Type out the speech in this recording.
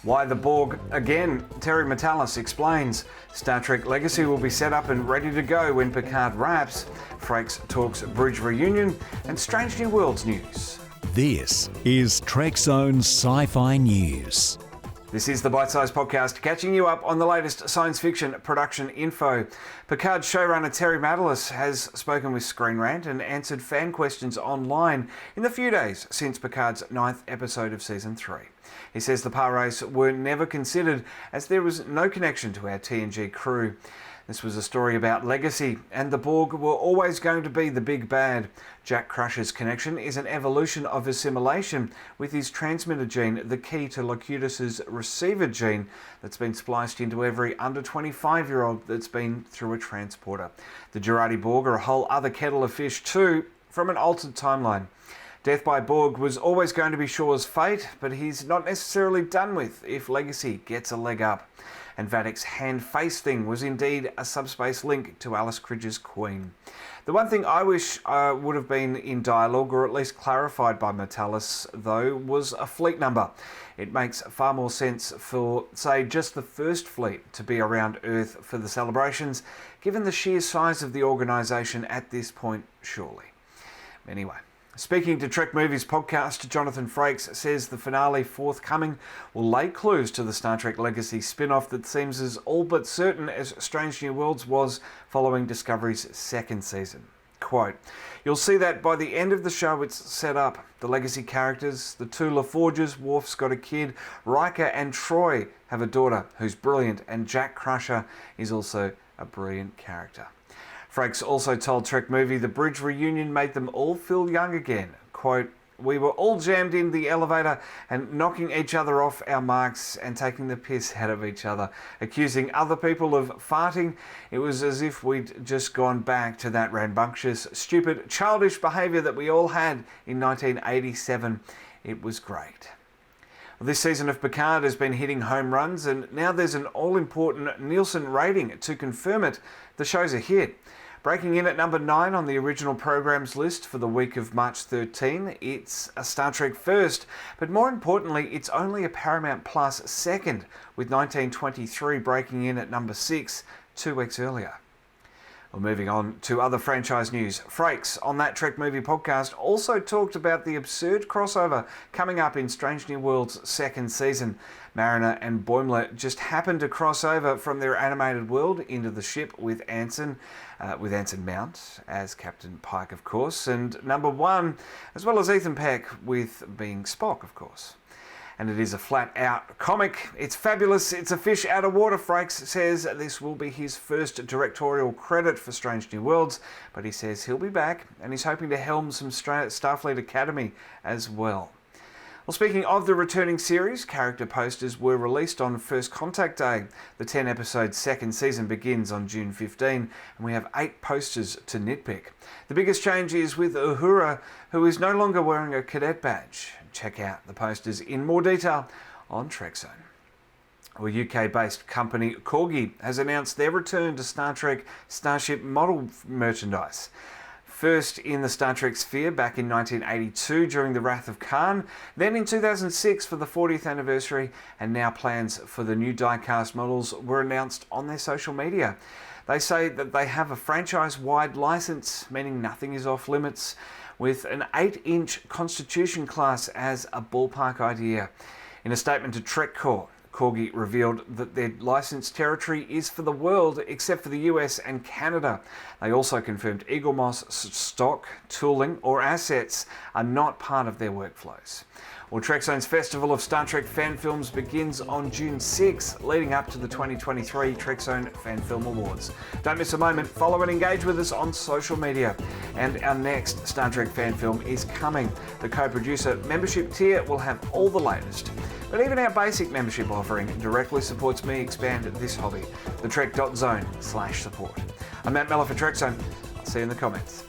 Why the Borg again? Terry Matalas explains. Star Trek Legacy will be set up and ready to go when Picard wraps. Frakes talks bridge reunion and Strange New Worlds news. This is Trekzone Sci-Fi News. This is the Bite-Size Podcast, catching you up on the latest science fiction production info. Picard showrunner Terry Matalas has spoken with Screen Rant and answered fan questions online in the few days since Picard's 9th episode of Season 3. He says the Pares were never considered as there was no connection to our TNG crew. This was a story about legacy, and the Borg were always going to be the big bad. Jack Crusher's connection is an evolution of assimilation, with his transmitter gene the key to Locutus's receiver gene that's been spliced into every under 25-year-old that's been through a transporter. The Jurati Borg are a whole other kettle of fish too, from an altered timeline. Death by Borg was always going to be Shaw's fate, but he's not necessarily done with if Legacy gets a leg up. And Vadic's hand-face thing was indeed a subspace link to Alice Cridge's Queen. The one thing I wish would have been in dialogue, or at least clarified by Matalas, though, was a fleet number. It makes far more sense for, say, just the first fleet to be around Earth for the celebrations, given the sheer size of the organisation at this point, surely. Anyway. Speaking to Trek Movies podcast, Jonathan Frakes says the finale forthcoming will lay clues to the Star Trek Legacy spin-off that seems as all but certain as Strange New Worlds was following Discovery's second season. Quote, "You'll see that by the end of the show it's set up. The Legacy characters, the two LaForges, Worf's got a kid, Riker and Troy have a daughter who's brilliant, and Jack Crusher is also a brilliant character." Frakes also told Trek Movie the bridge reunion made them all feel young again. Quote, "We were all jammed in the elevator and knocking each other off our marks and taking the piss out of each other, accusing other people of farting. It was as if we'd just gone back to that rambunctious, stupid, childish behaviour that we all had in 1987. It was great." This season of Picard has been hitting home runs, and now there's an all-important Nielsen rating to confirm it. The show's a hit. Breaking in at number 9 on the original program's list for the week of March 13, it's a Star Trek first, but more importantly, it's only a Paramount Plus second, with 1923 breaking in at number 6 2 weeks earlier. Well, moving on to other franchise news. Frakes on that Trek Movie podcast also talked about the absurd crossover coming up in Strange New Worlds' second season. Mariner and Boimler just happened to cross over from their animated world into the ship with Anson Mount as Captain Pike, of course, and number 1, as well as Ethan Peck with being Spock, of course. And it is a flat-out comic. It's fabulous. It's a fish out of water. Frakes says this will be his first directorial credit for Strange New Worlds, but he says he'll be back and he's hoping to helm some Starfleet Academy as well. Well, speaking of the returning series, character posters were released on First Contact Day. The 10-episode second season begins on June 15, and we have 8 posters to nitpick. The biggest change is with Uhura, who is no longer wearing a cadet badge. Check out the posters in more detail on Trekzone. Well, UK-based company CORGI has announced their return to Star Trek Starship model merchandise. First in the Star Trek sphere back in 1982 during the Wrath of Khan, then in 2006 for the 40th anniversary, and now plans for the new DIECAST models were announced on their social media. They say that they have a franchise-wide license, meaning nothing is off limits, with an 8-inch Constitution class as a ballpark idea. In a statement to TrekCore, CORGI revealed that their licensed territory is for the world except for the US and Canada. They also confirmed Eagle Moss stock, tooling or assets are not part of their workflows. Well, Trekzone's Festival of Star Trek Fan Films begins on June 6, leading up to the 2023 Trekzone Fan Film Awards. Don't miss a moment, follow and engage with us on social media. And our next Star Trek fan film is coming. The co-producer membership tier will have all the latest. But even our basic membership offering directly supports me expand this hobby, the Trek.zone/support. I'm Matt Mellor for Trekzone. I'll see you in the comments.